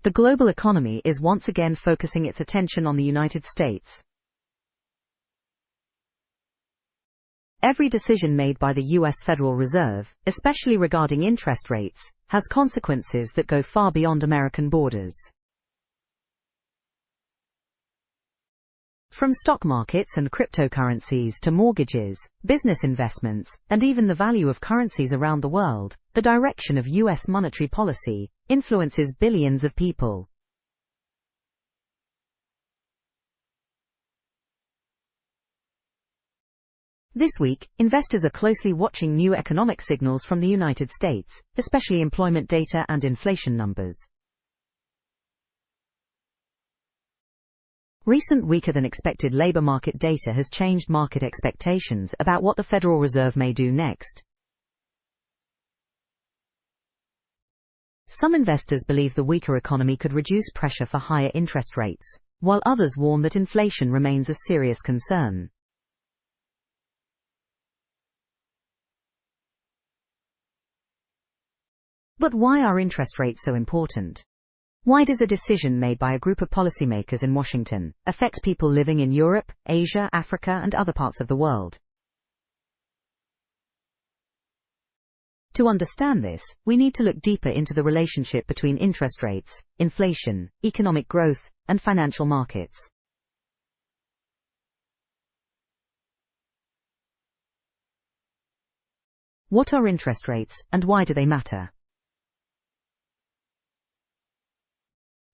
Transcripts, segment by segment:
The global economy is once again focusing its attention on the United States. Every decision made by the U.S. Federal Reserve, especially regarding interest rates, has consequences that go far beyond American borders. From stock markets and cryptocurrencies to mortgages, business investments, and even the value of currencies around the world, the direction of U.S. monetary policy influences billions of people. This week, investors are closely watching new economic signals from the United States, especially employment data and inflation numbers. Recent weaker-than-expected labor market data has changed market expectations about what the Federal Reserve may do next. Some investors believe the weaker economy could reduce pressure for higher interest rates, while others warn that inflation remains a serious concern. But why are interest rates so important? Why does a decision made by a group of policymakers in Washington affect people living in Europe, Asia, Africa, and other parts of the world? To understand this, we need to look deeper into the relationship between interest rates, inflation, economic growth, and financial markets. What are interest rates, and why do they matter?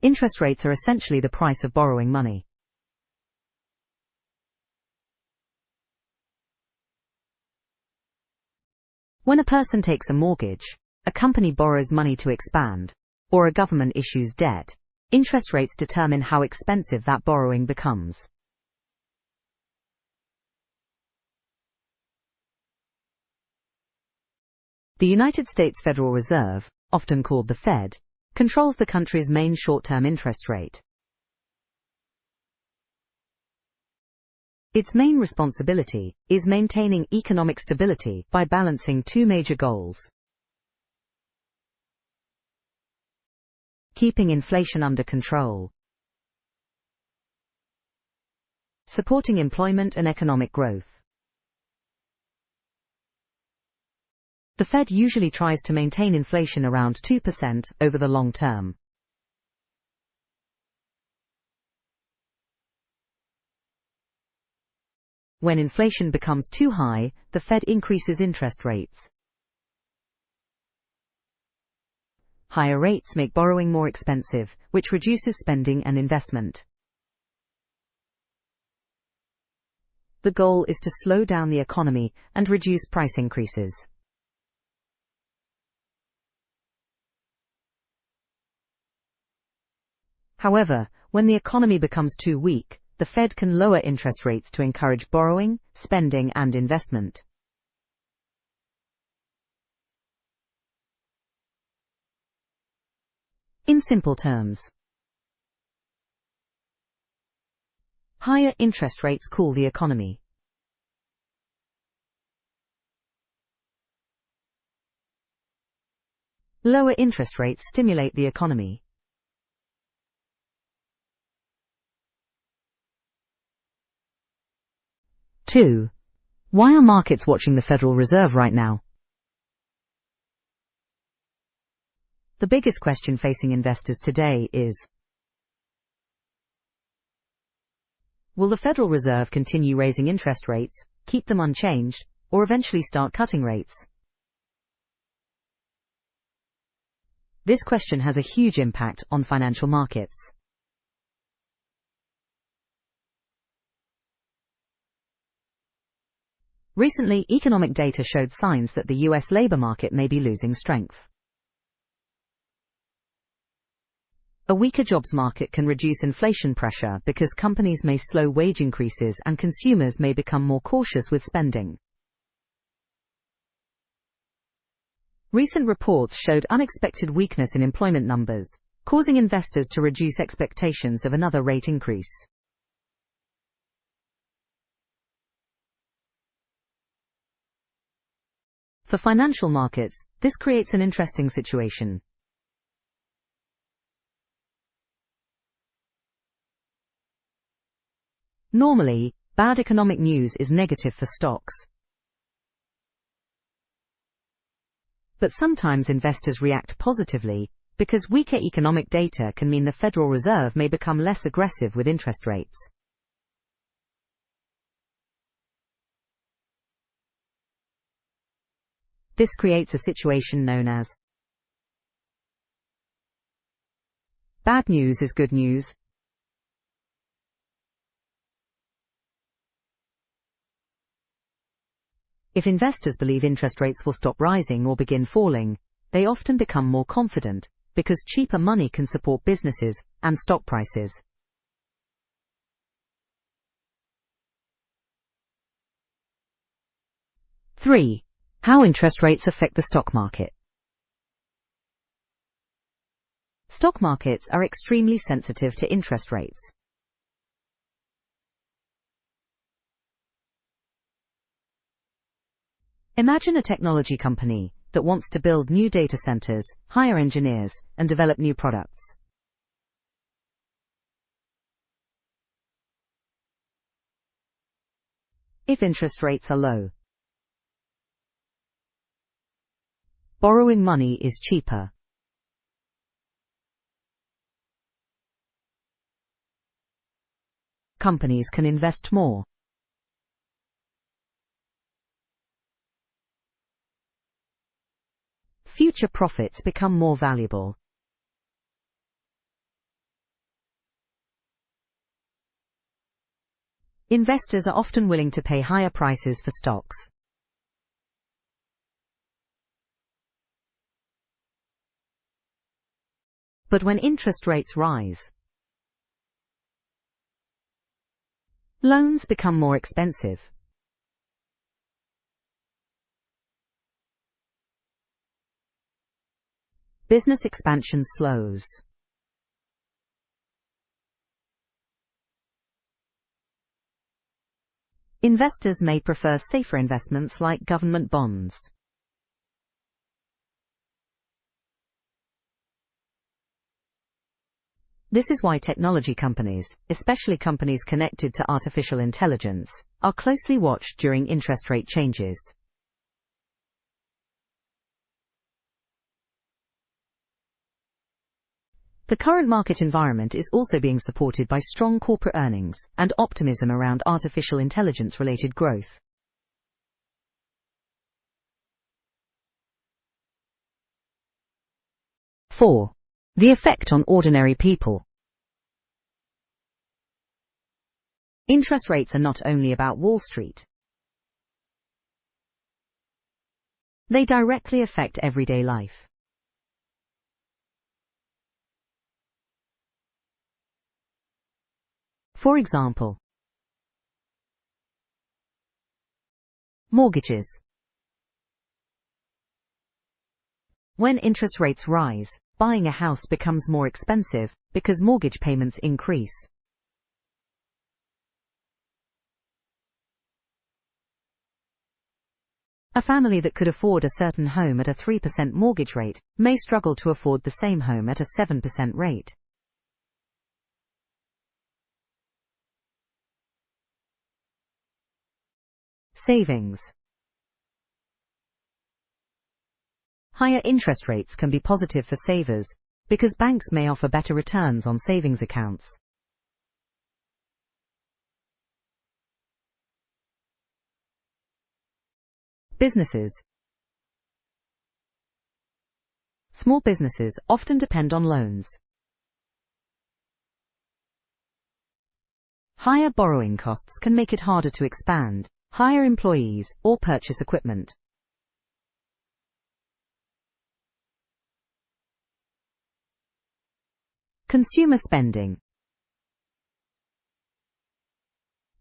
Interest rates are essentially the price of borrowing money. When a person takes a mortgage, a company borrows money to expand, or a government issues debt, interest rates determine how expensive that borrowing becomes. The United States Federal Reserve, often called the Fed, controls the country's main short-term interest rate. Its main responsibility is maintaining economic stability by balancing two major goals: keeping inflation under control, supporting employment and economic growth. The Fed usually tries to maintain inflation around 2% over the long term. When inflation becomes too high, the Fed increases interest rates. Higher rates make borrowing more expensive, which reduces spending and investment. The goal is to slow down the economy and reduce price increases. However, when the economy becomes too weak, the Fed can lower interest rates to encourage borrowing, spending, and investment. In simple terms, higher interest rates cool the economy. Lower interest rates stimulate the economy. Two, why are markets watching the Federal Reserve right now? The biggest question facing investors today is: will the Federal Reserve continue raising interest rates, keep them unchanged, or eventually start cutting rates? This question has a huge impact on financial markets. Recently, economic data showed signs that the U.S. labor market may be losing strength. A weaker jobs market can reduce inflation pressure because companies may slow wage increases and consumers may become more cautious with spending. Recent reports showed unexpected weakness in employment numbers, causing investors to reduce expectations of another rate increase. For financial markets, this creates an interesting situation. Normally, bad economic news is negative for stocks. But sometimes investors react positively, because weaker economic data can mean the Federal Reserve may become less aggressive with interest rates. This creates a situation known as bad news is good news. If investors believe interest rates will stop rising or begin falling, they often become more confident, because cheaper money can support businesses and stock prices. Three, how interest rates affect the stock market. Stock markets are extremely sensitive to interest rates. Imagine a technology company that wants to build new data centers, hire engineers, and develop new products. If interest rates are low, borrowing money is cheaper. Companies can invest more. Future profits become more valuable. Investors are often willing to pay higher prices for stocks. But when interest rates rise, loans become more expensive. Business expansion slows. Investors may prefer safer investments like government bonds. This is why technology companies, especially companies connected to artificial intelligence, are closely watched during interest rate changes. The current market environment is also being supported by strong corporate earnings and optimism around artificial intelligence-related growth. Four, the effect on ordinary people. Interest rates are not only about Wall Street. They directly affect everyday life. For example, mortgages. When interest rates rise, buying a house becomes more expensive because mortgage payments increase. A family that could afford a certain home at a 3% mortgage rate may struggle to afford the same home at a 7% rate. Savings. Higher interest rates can be positive for savers because banks may offer better returns on savings accounts. Businesses. Small businesses often depend on loans. Higher borrowing costs can make it harder to expand, hire employees, or purchase equipment. Consumer spending.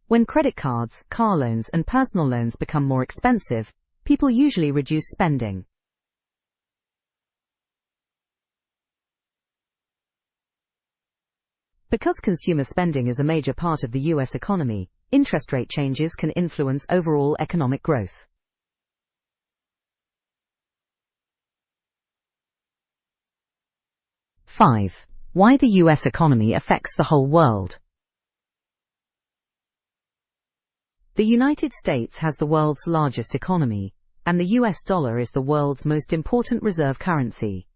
When credit cards, car loans, and personal loans become more expensive, people usually reduce spending. Because consumer spending is a major part of the US economy, interest rate changes can influence overall economic growth. Five, why the US economy affects the whole world. The United States has the world's largest economy, and the US dollar is the world's most important reserve currency.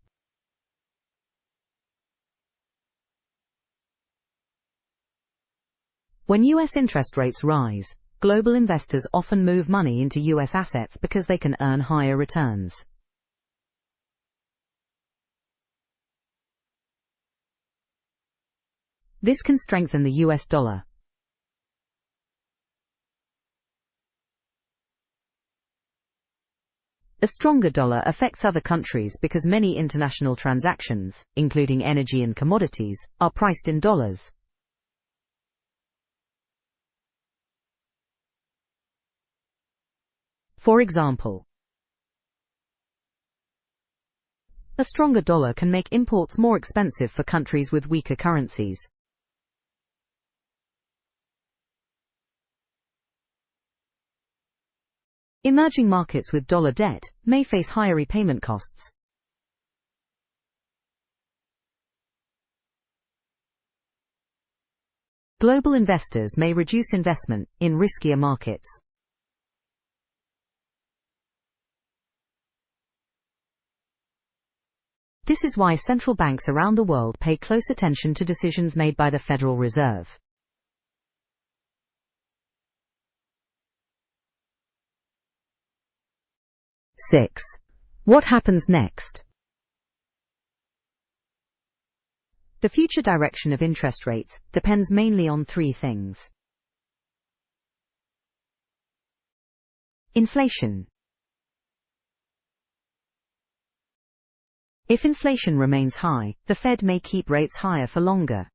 When US interest rates rise, global investors often move money into US assets because they can earn higher returns. This can strengthen the US dollar. A stronger dollar affects other countries because many international transactions, including energy and commodities, are priced in dollars. For example, a stronger dollar can make imports more expensive for countries with weaker currencies. Emerging markets with dollar debt may face higher repayment costs. Global investors may reduce investment in riskier markets. This is why central banks around the world pay close attention to decisions made by the Federal Reserve. Six. What happens next? The future direction of interest rates depends mainly on three things. Inflation. If inflation remains high, the Fed may keep rates higher for longer.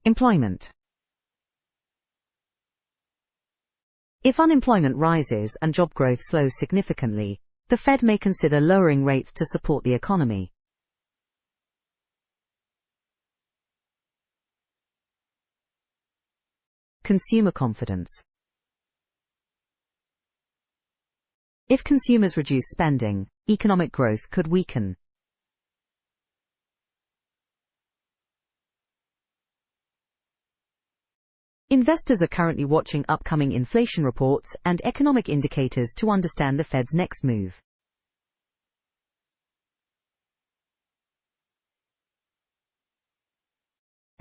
Employment. If unemployment rises and job growth slows significantly, the Fed may consider lowering rates to support the economy. Consumer confidence. If consumers reduce spending, economic growth could weaken. Investors are currently watching upcoming inflation reports and economic indicators to understand the Fed's next move.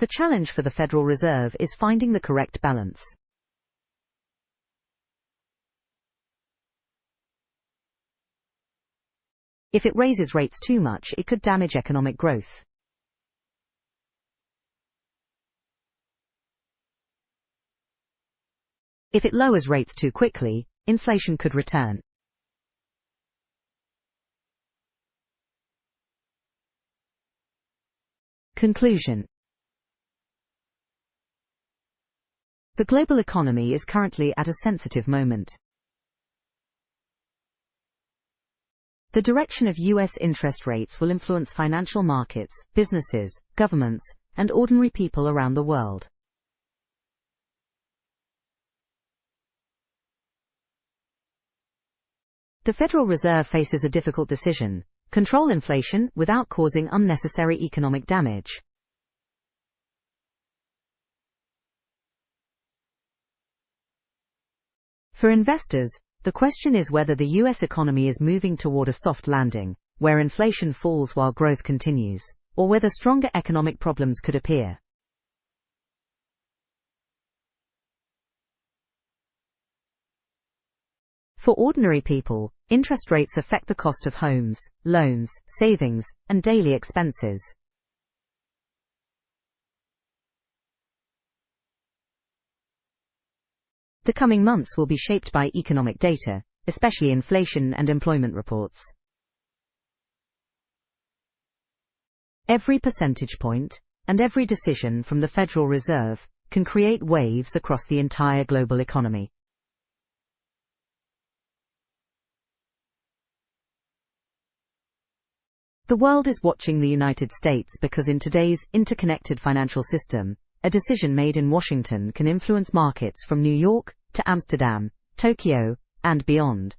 The challenge for the Federal Reserve is finding the correct balance. If it raises rates too much, it could damage economic growth. If it lowers rates too quickly, inflation could return. Conclusion. The global economy is currently at a sensitive moment. The direction of US interest rates will influence financial markets, businesses, governments, and ordinary people around the world. The Federal Reserve faces a difficult decision: control inflation without causing unnecessary economic damage. For investors, the question is whether the US economy is moving toward a soft landing, where inflation falls while growth continues, or whether stronger economic problems could appear. For ordinary people, interest rates affect the cost of homes, loans, savings, and daily expenses. The coming months will be shaped by economic data, especially inflation and employment reports. Every percentage point, and every decision from the Federal Reserve, can create waves across the entire global economy. The world is watching the United States because in today's interconnected financial system, a decision made in Washington can influence markets from New York to Amsterdam, Tokyo, and beyond.